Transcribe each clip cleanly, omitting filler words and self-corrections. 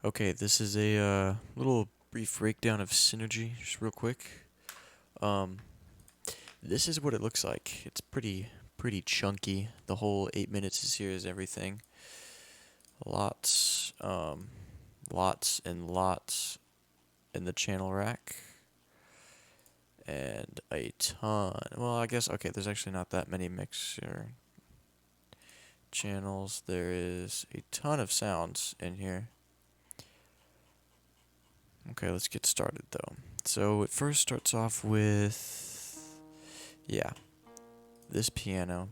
Okay, this is a little brief breakdown of Synergy, just real quick. Um, this is what it looks like. It's pretty chunky. The whole 8 minutes is here is everything. Lots, lots and lots in the channel rack, and a ton. Well, I guess okay. There's actually not that many mixer channels. There is a ton of sounds in here. Okay, let's get started though. So it first starts off with, yeah, this piano,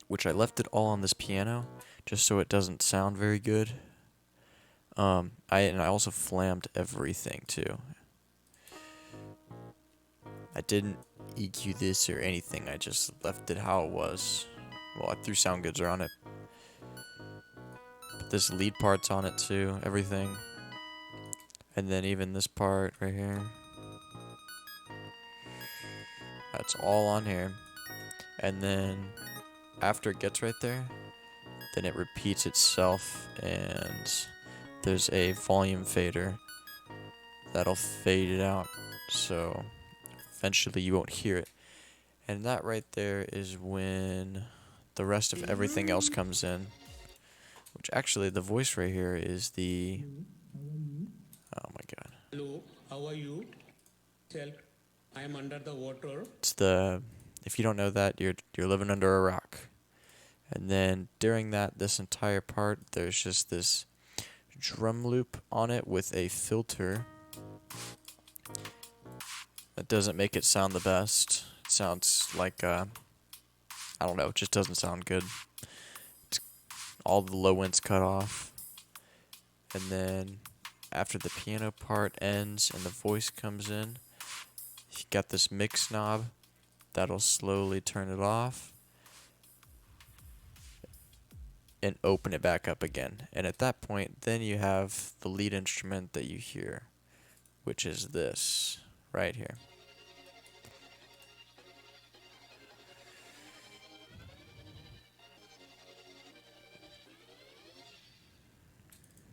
which I left it all on this piano just so it doesn't sound very good. I also flammed everything too. I didn't EQ this or anything. I just left it how it was. Well, I threw sound goods on it. But this lead part's on it too, everything. And then even this part right here. That's all on here. And then after it gets right there, then it repeats itself and there's a volume fader that'll fade it out, so eventually you won't hear it. And that right there is when the rest of everything else comes in, which actually the voice right here is the, oh my god, Hello, how are you? Tell, I am under the water. it's the, if you don't know that, you're living under a rock. And then during that, this entire part, there's just this drum loop on it with a filter that doesn't make it sound the best. It sounds like, I don't know, it just doesn't sound good. It's, all the low ends cut off. And then after the piano part ends and the voice comes in, you got this mix knob that'll slowly turn it off and open it back up again. And at that point, then you have the lead instrument that you hear, which is this right here.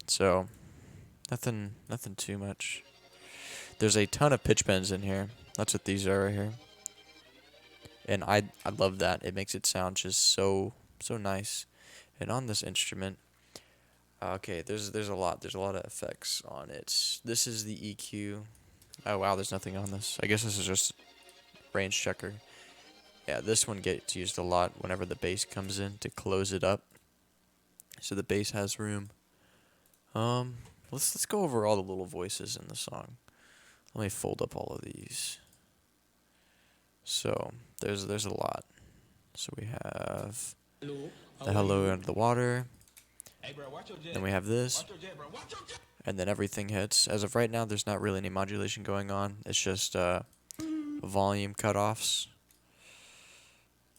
So, nothing too much. There's a ton of pitch bends in here. That's what these are right here. And I love that. It makes it sound just so nice. And on this instrument, okay, there's a lot. There's a lot of effects on it. This is the EQ. Oh wow, there's nothing on this. I guess this is just range checker. Yeah, this one gets used a lot whenever the bass comes in to close it up. So the bass has room. Um, let's go over all the little voices in the song. Let me fold up all of these. So there's a lot. So we have Hello, how the are hello you? under the water. Hey, bro, watch your jet. Then we have this, Watch your jet, bro. Watch your jet. and then everything hits. As of right now, there's not really any modulation going on. It's just volume cutoffs.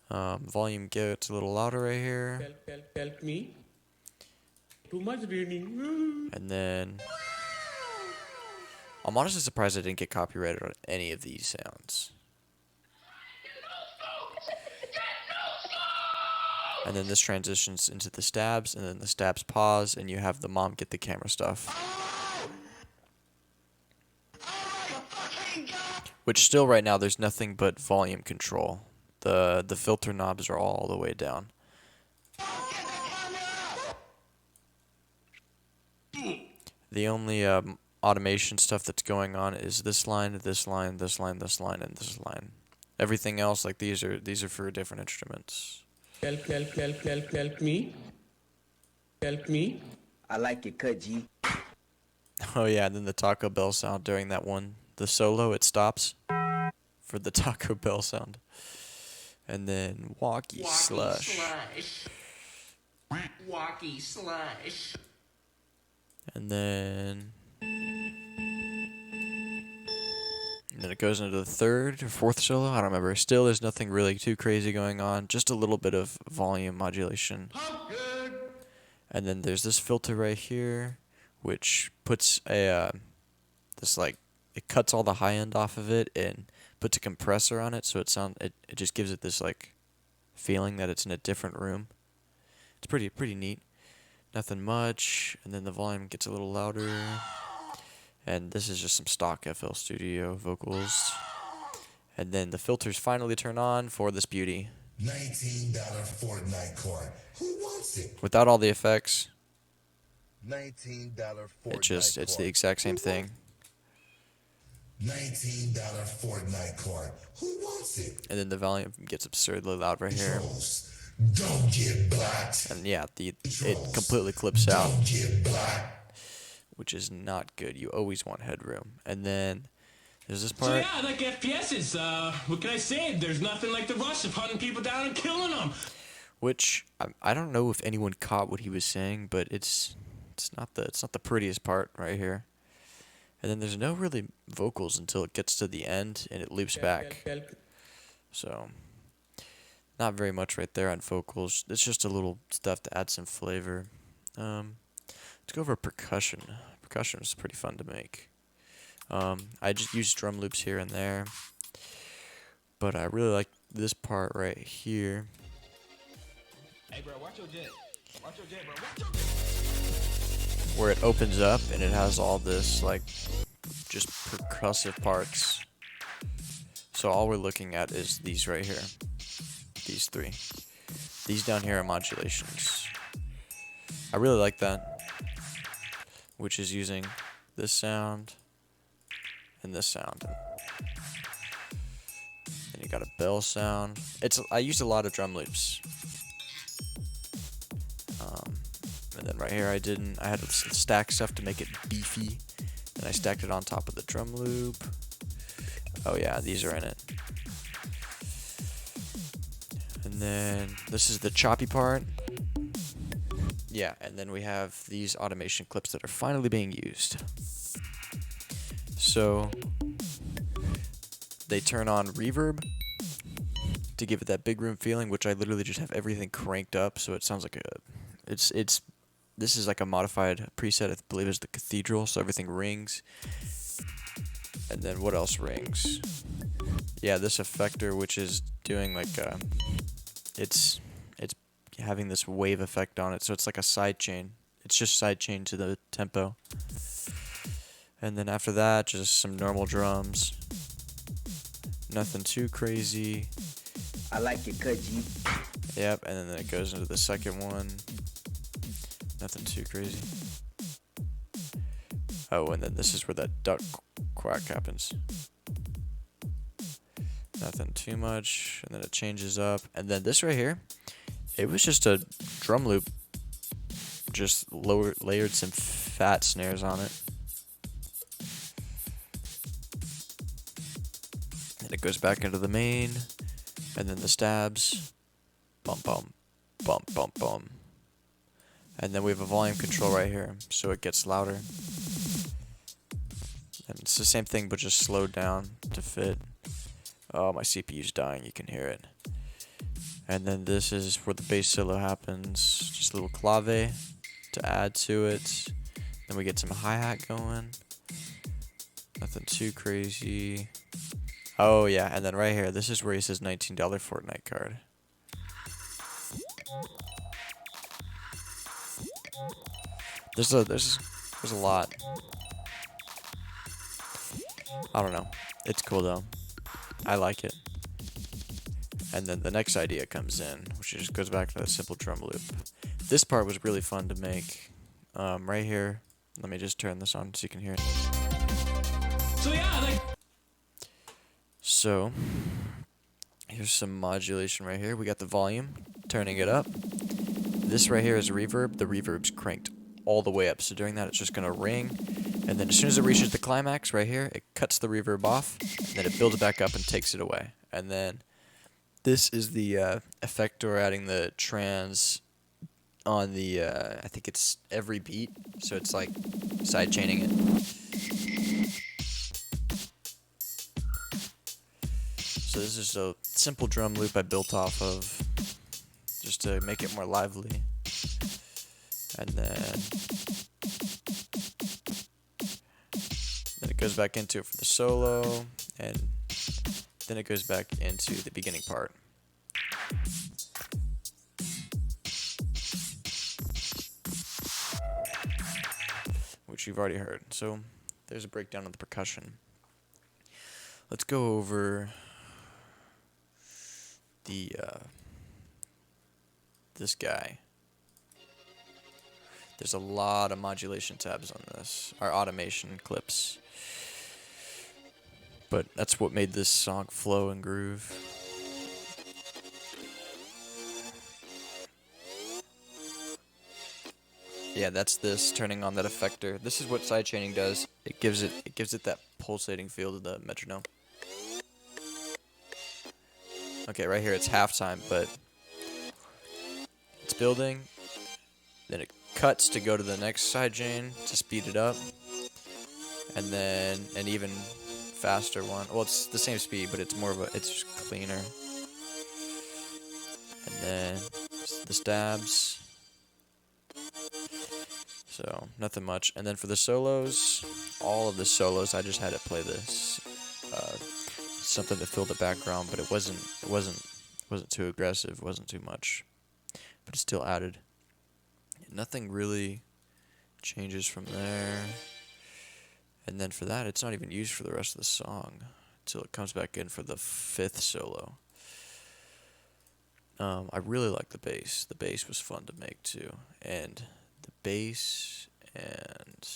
Volume gets a little louder right here, Help me. Too much raining. and then I'm honestly surprised I didn't get copyrighted on any of these sounds. And then this transitions into the stabs, and then the stabs pause, and you have the mom get the camera stuff. Which still right now there's nothing but volume control. The filter knobs are all the way down. The only automation stuff that's going on is this line, this line, this line, this line, and this line. Everything else, like these are for different instruments. Help me. Help me. I like your cut, G. Oh yeah, and then the Taco Bell sound during that one, the solo, it stops for the Taco Bell sound. And then Walkie Slush. Walkie slush. And then it goes into the third or fourth solo. I don't remember. Still, there's nothing really too crazy going on. Just a little bit of volume modulation. And then there's this filter right here, which puts a this like it cuts all the high end off of it and puts a compressor on it, so it just gives it this like feeling that it's in a different room. It's pretty neat. Nothing much, and then the volume gets a little louder. And this is just some stock FL Studio vocals. And then the filters finally turn on for this beauty. $19 Fortnite card. Who wants it? Without all the effects, $19 Fortnite it's the exact same thing. $19 Fortnite card. Who wants it? And then the volume gets absurdly loud right here. Trolls, don't get blocked. And yeah, it completely clips out, Don't get blocked. which is not good. You always want headroom. And then there's this So part. yeah, I like FPSs. What can I say? There's nothing like the rush of hunting people down and killing them. Which I don't know if anyone caught what he was saying, but it's not the prettiest part right here. And then there's no really vocals until it gets to the end and it loops back. So not very much right there on vocals. It's just a little stuff to add some flavor. Let's go over percussion. Percussion is pretty fun to make. I just use drum loops here and there, but I really like this part right here. Hey, bro, watch your jet. Watch your jet, bro. Watch your jet. Where it opens up and it has all this like just percussive parts. So all we're looking at is these right here. These three. These down here are modulations. I really like that. Which is using this sound and this sound. And you got a bell sound. I used a lot of drum loops. And then right here I had to stack stuff to make it beefy. And I stacked it on top of the drum loop. Oh yeah, these are in it. And then this is the choppy part. Yeah, and then we have these automation clips that are finally being used. So they turn on reverb to give it that big room feeling, which I literally just have everything cranked up so it sounds like this is like a modified preset, I believe is the Cathedral, so everything rings. And then what else rings? Yeah, this effector, which is doing like it's having this wave effect on it, so it's like a sidechain. It's just sidechain to the tempo. And then after that, just some normal drums. Nothing too crazy. I like your cut, G. Yep, and then it goes into the second one. Nothing too crazy. Oh, and then this is where that duck quack happens. Nothing too much, and then it changes up. And then this right here, it was just a drum loop. Just layered some fat snares on it. And it goes back into the main, and then the stabs. Bum bum, bum bum bum. And then we have a volume control right here, so it gets louder. And it's the same thing, but just slowed down to fit. Oh, my CPU's dying, you can hear it. And then this is where the bass solo happens. Just a little clave to add to it. Then we get some hi-hat going. Nothing too crazy. Oh yeah, and then right here, this is where he says $19 Fortnite card. There's a lot. I don't know. It's cool though. I like it. And then the next idea comes in, which just goes back to that simple drum loop. This part was really fun to make. Right here, let me just turn this on so you can hear it. So yeah, like. So here's some modulation right here. We got the volume, turning it up. This right here is reverb. The reverb's cranked all the way up. So during that, it's just gonna ring. And then as soon as it reaches the climax right here, it cuts the reverb off. And then it builds it back up and takes it away. And then this is the effector adding the trans on the, I think it's every beat. So it's like side chaining it. So this is a simple drum loop I built off of just to make it more lively. And then it goes back into it for the solo, and then it goes back into the beginning part. which you've already heard. So there's a breakdown of the percussion. Let's go over the this guy. There's a lot of modulation tabs on this, or automation clips. But that's what made this song flow and groove. Yeah, that's this turning on that effector. This is what sidechaining does. It gives it that pulsating feel to the metronome. Okay, right here it's halftime, but it's building. Then it cuts to go to the next sidechain to speed it up, and then an even faster one. Well, it's the same speed, but it's just cleaner. And then the stabs. So nothing much. And then for the solos, all of the solos, I just had it play this something to fill the background, but it wasn't too aggressive, wasn't too much, but it still added. Nothing really changes from there. And then for that, it's not even used for the rest of the song until it comes back in for the 5th solo. I really like the bass. The bass was fun to make too. And the bass and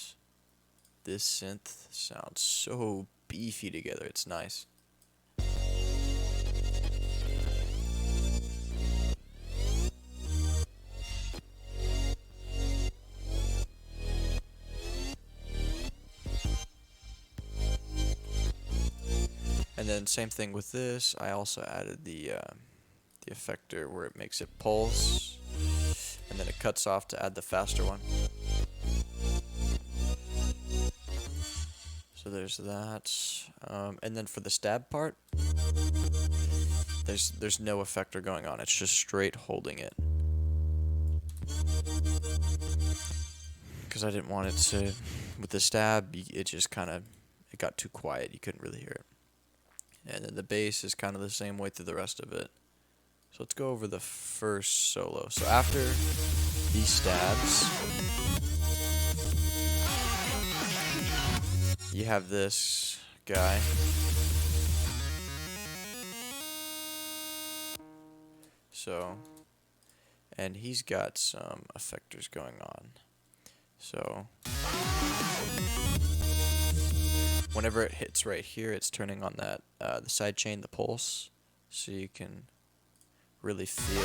this synth sounds so beefy together. It's nice. And then same thing with this. I also added the effector where it makes it pulse, and then it cuts off to add the faster one. So there's that. And then for the stab part, there's no effector going on. It's just straight holding it. Because I didn't want it to, with the stab, it just kind of, it got too quiet. You couldn't really hear it. And then the bass is kind of the same way through the rest of it. So let's go over the first solo. So after these stabs, you have this guy. So, and he's got some effectors going on. So whenever it hits right here, it's turning on that the side chain, the pulse, so you can really feel.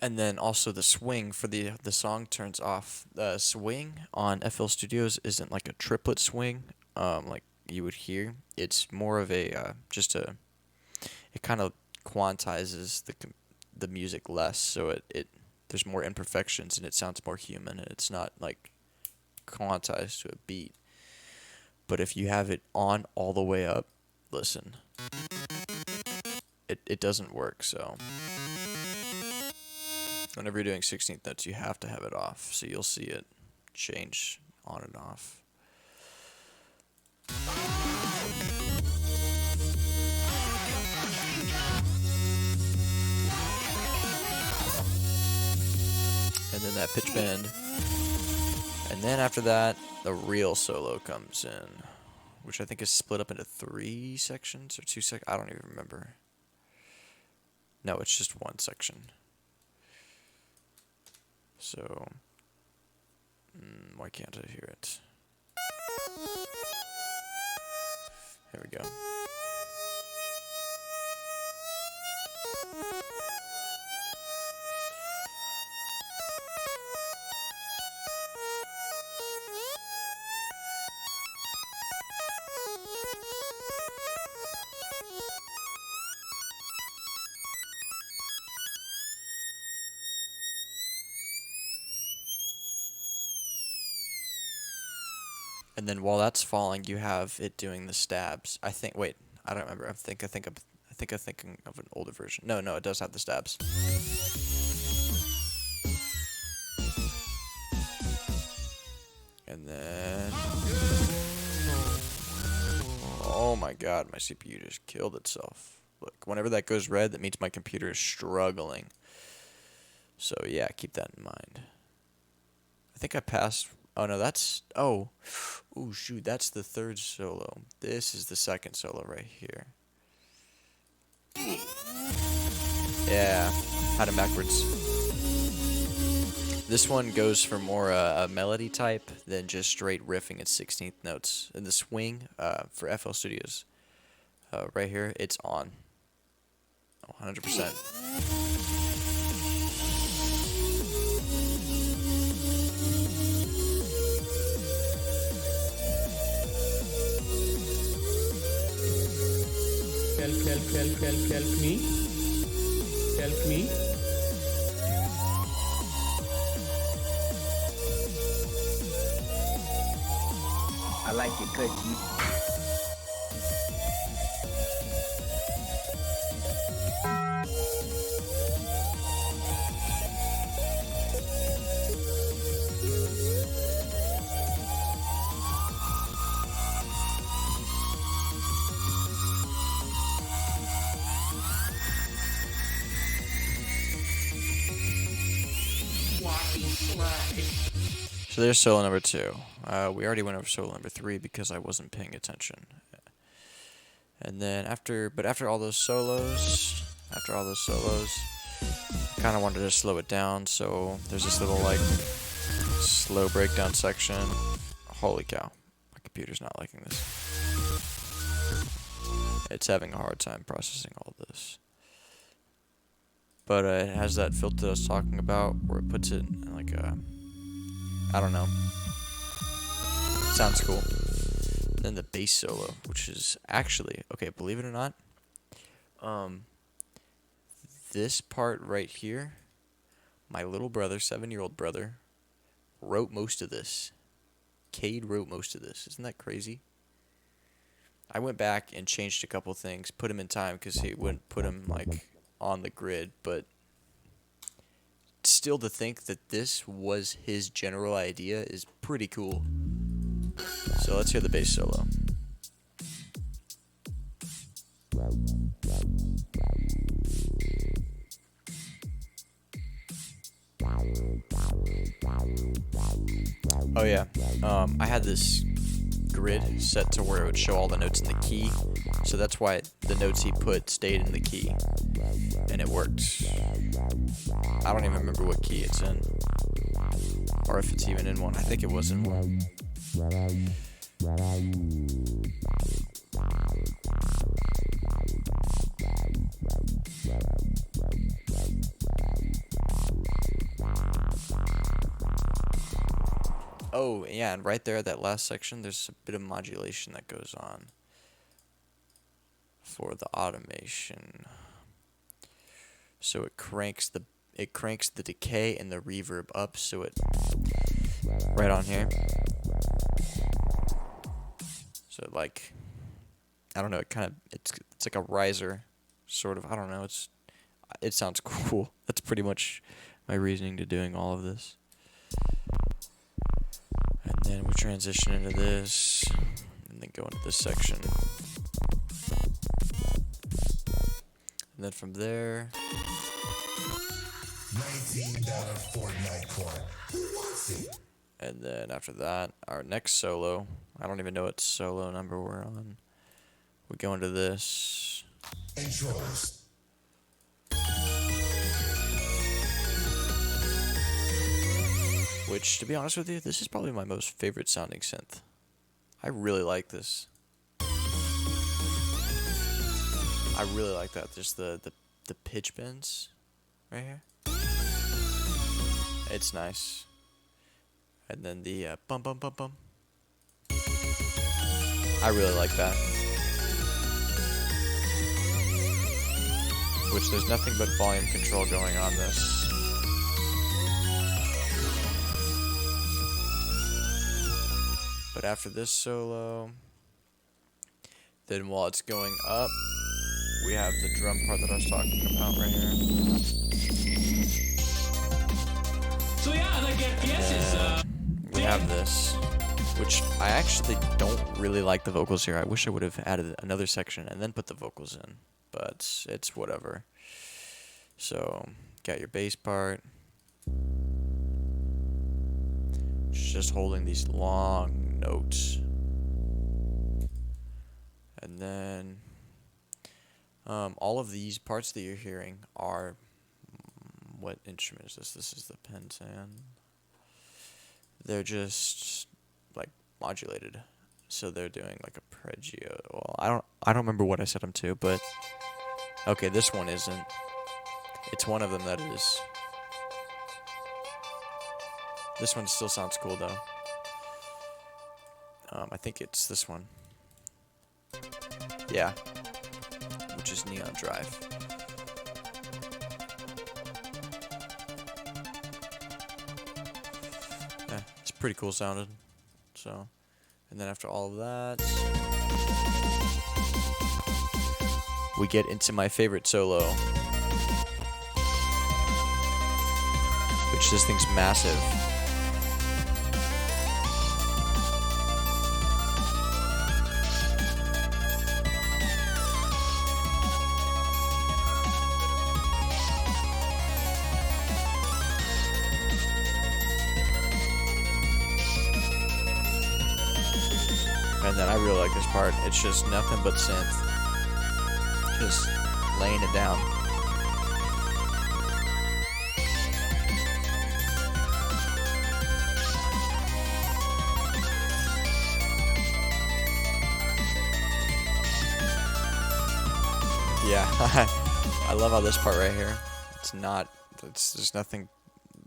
And then also the swing for the song turns off. The swing on FL Studios isn't like a triplet swing, like you would hear. It's more of a it kind of quantizes the music less, so it there's more imperfections and it sounds more human, and it's not like quantized to a beat. But if you have it on all the way up, listen, it doesn't work. So whenever you're doing 16th notes, you have to have it off, so you'll see it change on and off. And then that pitch bend. And then after that, the real solo comes in, which I think is split up into 3 sections or 2 sections. I don't even remember. No, it's just one section. So, why can't I hear it? Here we go. And then while that's falling, you have it doing the stabs. I think. Wait, I don't remember. I'm thinking of an older version. No, it does have the stabs. And then, oh my God, my CPU just killed itself. Look, whenever that goes red, that means my computer is struggling. So yeah, keep that in mind. I think I passed. Oh no, that's oh shoot, that's the third solo. This is the second solo right here. Yeah, had it backwards. This one goes for more a melody type than just straight riffing at 16th notes. And the swing for FL Studios, right here, it's on. 100%. Help me. Help me. I like your cut, G. So there's solo number 2. We already went over solo number 3 because I wasn't paying attention. And then after all those solos, kind of wanted to slow it down. So there's this little like slow breakdown section. Holy cow, my computer's not liking this. It's having a hard time processing all this. But it has that filter that I was talking about where it puts it in like a, I don't know. Sounds cool. Then the bass solo, which is actually, okay, believe it or not, this part right here, my little brother, 7-year-old brother, wrote most of this. Cade wrote most of this. Isn't that crazy? I went back and changed a couple things, put him in time because he wouldn't put him like on the grid, but still to think that this was his general idea is pretty cool. So let's hear the bass solo. Oh yeah, I had this grid set to where it would show all the notes in the key, so that's why the notes he put stayed in the key, and it worked. I don't even remember what key it's in, or if it's even in one. I think it was in one. Oh, yeah, and right there, that last section, there's a bit of modulation that goes on for the automation. So it cranks the decay and the reverb up, so it right on here. So like, I don't know, it's like a riser, sort of. I don't know. It sounds cool. That's pretty much my reasoning to doing all of this. And then we transition into this, and then go into this section. And then from there, $19 Fortnite coin. Who wants it? and then after that, our next solo, I don't even know what solo number we're on. We go into this. Intros. Which, to be honest with you, this is probably my most favorite sounding synth. I really like this. I really like that. There's the pitch bends right here. It's nice. And then the bum bum bum bum. I really like that. Which there's nothing but volume control going on this. But after this solo, then while it's going up, we have the drum part that I was talking about right here. So yeah, like FPS is We have this, which I actually don't really like the vocals here. I wish I would have added another section and then put the vocals in, but it's whatever. So, got your bass part, Just holding these long notes. And then all of these parts that you're hearing are, what instrument is this? This is the pentan. They're just like modulated. So they're doing like a pregio. Well, I don't remember what I set them to, but okay, this one isn't. It's one of them that is. This one still sounds cool though. I think it's this one. Yeah. Which is Neon Drive. Yeah, it's pretty cool sounding. So, and then after all of that, we get into my favorite solo, which this thing's massive. And then I really like this part. It's just nothing but synth. Just laying it down. Yeah, I love how this part right here. There's nothing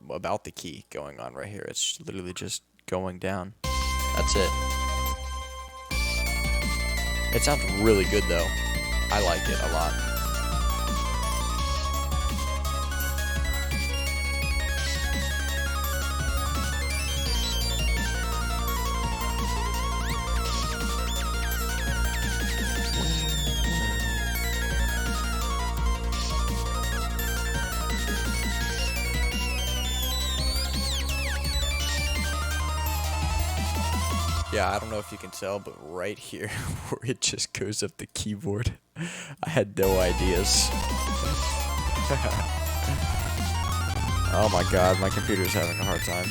about the key going on right here. It's literally just going down. That's it. It sounds really good though. I like it a lot. Yeah, I don't know if you can tell, but right here where it just goes up the keyboard, I had no ideas. Oh my god, my computer's having a hard time.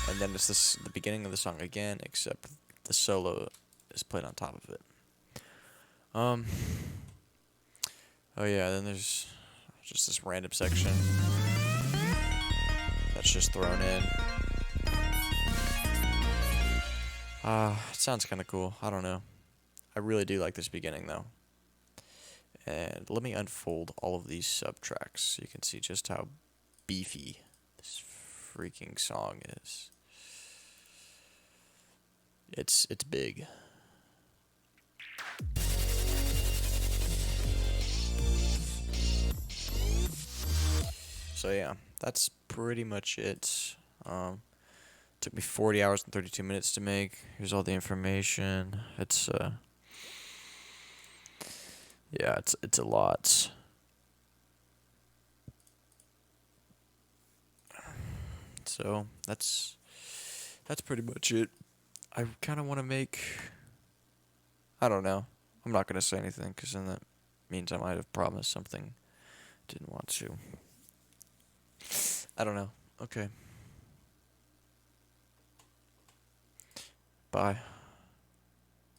And then it's the beginning of the song again, except the solo is played on top of it. Oh yeah, then there's just this random section that's just thrown in. It sounds kind of cool. I don't know. I really do like this beginning though. And let me unfold all of these subtracks so you can see just how beefy this freaking song is. It's big. So yeah, that's pretty much it. Took me 40 hours and 32 minutes to make. Here's all the information. It's yeah, it's a lot. So that's pretty much it. I kind of want to make, I don't know. I'm not going to say anything because then that means I might have promised something didn't want to. I don't know. Okay. Bye.